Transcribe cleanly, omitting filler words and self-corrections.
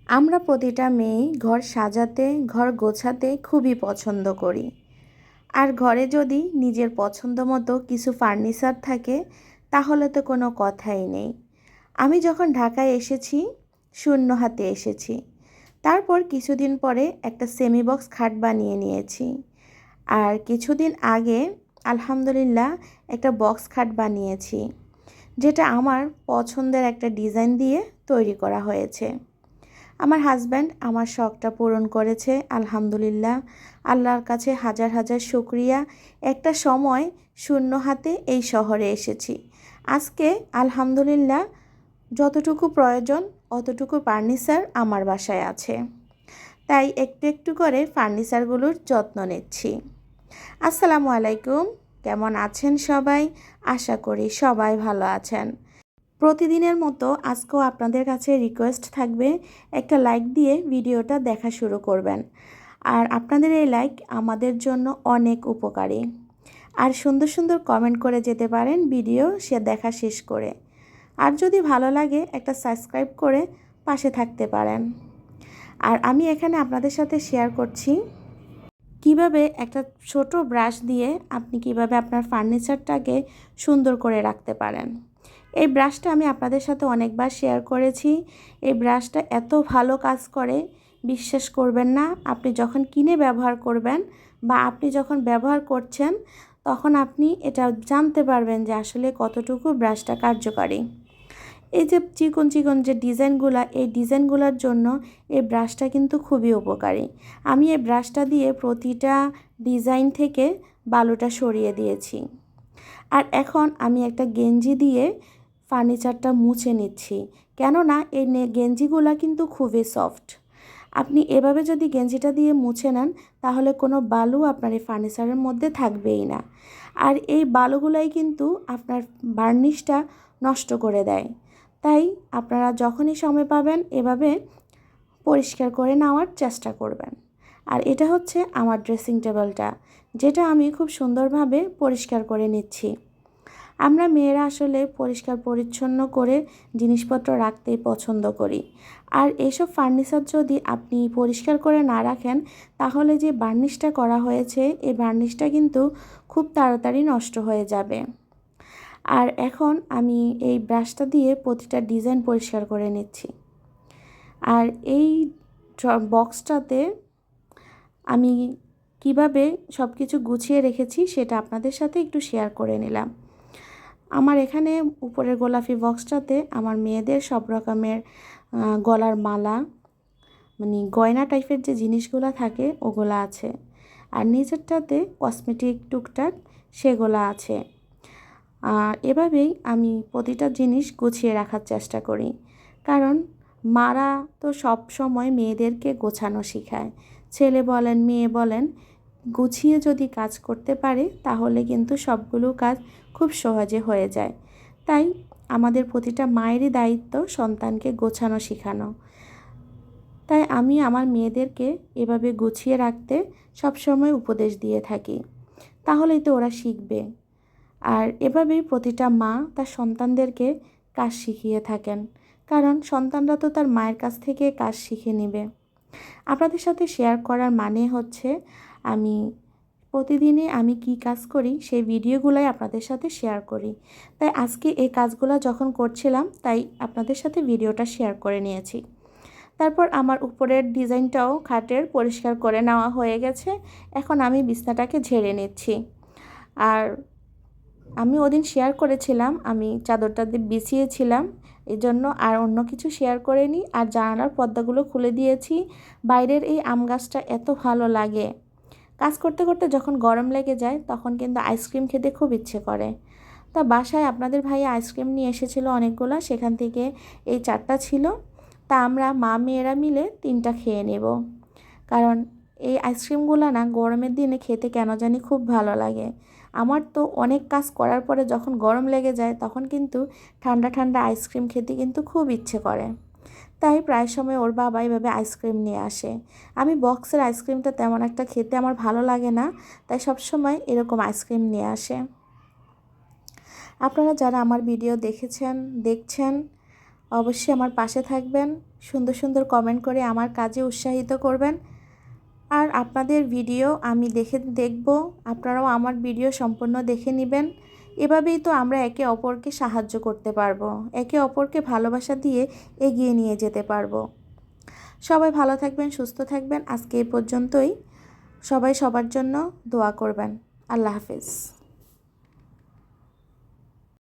আমরা প্রতিটা মেয়েই ঘর সাজাতে, ঘর গোছাতে খুবই পছন্দ করি। আর ঘরে যদি নিজের পছন্দ মতো কিছু ফার্নিচার থাকে তাহলে তো কোনো কথাই নেই। আমি যখন ঢাকায় এসেছি শূন্য হাতে এসেছি। তারপর কিছুদিন পরে একটা সেমি বক্স খাট বানিয়ে নিয়েছি। আর কিছুদিন আগে আলহামদুলিল্লাহ একটা বক্স খাট বানিয়েছি, যেটা আমার পছন্দের একটা ডিজাইন দিয়ে তৈরি করা হয়েছে। আমার হাজব্যান্ড আমার শখটা পূরণ করেছে আলহামদুলিল্লাহ। আল্লাহর কাছে হাজার হাজার শুকরিয়া। একটা সময় শূন্য হাতে এই শহরে এসেছি। আজকে আলহামদুলিল্লাহ যতটুকু প্রয়োজন অতটুকু ফার্নিচার আমার বাসায় আছে। তাই একটু একটু করে ফার্নিচারগুলোর যত্ন নিচ্ছি। আসসালামু আলাইকুম, কেমন আছেন সবাই? আশা করি সবাই ভালো আছেন। প্রতিদিনের মতো আজকেও আপনাদের কাছে রিকোয়েস্ট থাকবে, একটা লাইক দিয়ে ভিডিওটা দেখা শুরু করবেন। আর আপনাদের এই লাইক আমাদের জন্য অনেক উপকারী। আর সুন্দর সুন্দর কমেন্ট করে যেতে পারেন ভিডিও সে দেখা শেষ করে। আর যদি ভালো লাগে একটা সাবস্ক্রাইব করে পাশে থাকতে পারেন। আর আমি এখানে আপনাদের সাথে শেয়ার করছি কিভাবে একটা ছোট ব্রাশ দিয়ে আপনি কিভাবে আপনার ফার্নিচারটাকে সুন্দর করে রাখতে পারেন। এই ব্রাশটা আমি আপনাদের সাথে অনেকবার শেয়ার করেছি। এই ব্রাশটা এত ভালো কাজ করে, বিশ্বাস করবেন না। আপনি যখন কিনে ব্যবহার করবেন বা আপনি যখন ব্যবহার করছেন তখন আপনি এটা জানতে পারবেন যে আসলে কতটুকু ব্রাশটা কার্যকারী। এই যে চিকন চিকন যে ডিজাইনগুলো, এই ডিজাইনগুলোর জন্য এই ব্রাশটা কিন্তু খুবই উপকারী। আমি এই ব্রাশটা দিয়ে প্রতিটা ডিজাইন থেকে বালুটা সরিয়ে দিয়েছি। আর এখন আমি একটা গেঞ্জি দিয়ে ফার্নিচারটা মুছে নিচ্ছি, কেননা এই গেঞ্জিগুলো কিন্তু খুবই সফট। আপনি এভাবে যদি গেঞ্জিটা দিয়ে মুছে নেন তাহলে কোনো বালু আপনার এই ফার্নিচারের মধ্যে থাকবেই না। আর এই বালুগুলাই কিন্তু আপনার বার্নিশটা নষ্ট করে দেয়। তাই আপনারা যখনই সময় পাবেন এভাবে পরিষ্কার করে নেওয়ার চেষ্টা করবেন। আর এটা হচ্ছে আমার ড্রেসিং টেবিলটা, যেটা আমি খুব সুন্দরভাবে পরিষ্কার করে নিচ্ছি। আমরা মেয়েরা আসলে পরিষ্কার পরিচ্ছন্ন করে জিনিসপত্র রাখতেই পছন্দ করি। আর এইসব ফার্নিচার যদি আপনি পরিষ্কার করে না রাখেন তাহলে যে বার্নিশটা করা হয়েছে এই বার্নিশটা কিন্তু খুব তাড়াতাড়ি নষ্ট হয়ে যাবে। আর এখন আমি এই ব্রাশটা দিয়ে প্রতিটা ডিজাইন পরিষ্কার করে নিচ্ছি। আর এই বক্সটাতে আমি কিভাবে সব কিছু গুছিয়ে রেখেছি সেটা আপনাদের সাথে একটু শেয়ার করে নিলাম। আমার এখানে উপরের গোলাপি বক্সটাতে আমার মেয়েদের সব রকমের গলার মালা, মানে গয়না টাইপের যে জিনিসগুলো থাকে ওগুলো আছে। আর নিচেরটাতে কসমেটিক টুকটাক সেগুলো আছে। আর এভাবেই আমি প্রতিটা জিনিস গুছিয়ে রাখার চেষ্টা করি, কারণ মারা তো সব সময় মেয়েদেরকে গোছানো শেখায়। ছেলে বলেন মেয়ে বলেন, গুছিয়ে যদি কাজ করতে পারে তাহলে কিন্তু সবগুলো কাজ খুব সহজে হয়ে যায়। তাই আমাদের প্রতিটা মায়েরই দায়িত্ব সন্তানকে গোছানো শেখানো। তাই আমি আমার মেয়েদেরকে এভাবে গুছিয়ে রাখতে সবসময় উপদেশ দিয়ে থাকি, তাহলেই তো ওরা শিখবে। আর এভাবেই প্রতিটা মা তার সন্তানদেরকে কাজ শিখিয়ে থাকেন, কারণ সন্তানরা তো তার মায়ের কাছ থেকে কাজ শিখে নেবে। আপনাদের সাথে শেয়ার করার মানে হচ্ছে আমি প্রতিদিনই আমি কি কাজ করি সেই ভিডিওগুলোই আপনাদের সাথে শেয়ার করি। তাই আজকে এই কাজগুলো যখন করছিলাম তাই আপনাদের সাথে ভিডিওটা শেয়ার করে নিয়েছি। তারপর আমার উপরের ডিজাইনটাও খাটের পরিষ্কার করে নেওয়া হয়ে গেছে। এখন আমি বিছনাটাকে ঝেড়ে নিচ্ছি। আর আমি ওদিন শেয়ার করেছিলাম আমি চাদরটা দিয়ে বিছিয়েছিলাম, এই জন্য আর অন্য কিছু শেয়ার করিনি। আর জানালার পর্দাগুলো খুলে দিয়েছি। বাইরের এই আম গাছটা এত ভালো লাগে। কাজ করতে করতে যখন গরম লেগে যায় তখন কিন্তু আইসক্রিম খেতে খুব ইচ্ছে করে। তা বাসায় আপনাদের ভাইয়া আইসক্রিম নিয়ে এসেছিলো অনেকগুলো, সেখান থেকে এই 4টা ছিল। তা আমরা মা মেয়েরা মিলে 3টা খেয়ে নেব, কারণ এই আইসক্রিমগুলো না গরমের দিনে খেতে কেন জানি খুব ভালো লাগে। আমার তো অনেক কাজ করার পরে যখন গরম লেগে যায় তখন কিন্তু ঠান্ডা ঠান্ডা আইসক্রিম খেতে কিন্তু খুব ইচ্ছে করে। তাই প্রায় সময় ওর বাবা এইভাবে আইসক্রিম নিয়ে আসে। আমি বক্সের আইসক্রিমটা তেমন একটা খেতে আমার ভালো লাগে না, তাই সব সময় এরকম আইসক্রিম নিয়ে আসে। আপনারা যারা আমার ভিডিও দেখছেন অবশ্যই আমার পাশে থাকবেন, সুন্দর সুন্দর কমেন্ট করে আমার কাজে উৎসাহিত করবেন। আর আপনাদের ভিডিও আমি দেখব, আপনারাও আমার ভিডিও সম্পূর্ণ দেখে নেবেন। এভাবেই তো আমরা একে অপরকে সাহায্য করতে পারবো, একে অপরকে ভালোবাসা দিয়ে এগিয়ে নিয়ে যেতে পারবো। সবাই ভালো থাকবেন, সুস্থ থাকবেন। আজকে এই পর্যন্তই। সবাই সবার জন্য দোয়া করবেন। আল্লাহ হাফেজ।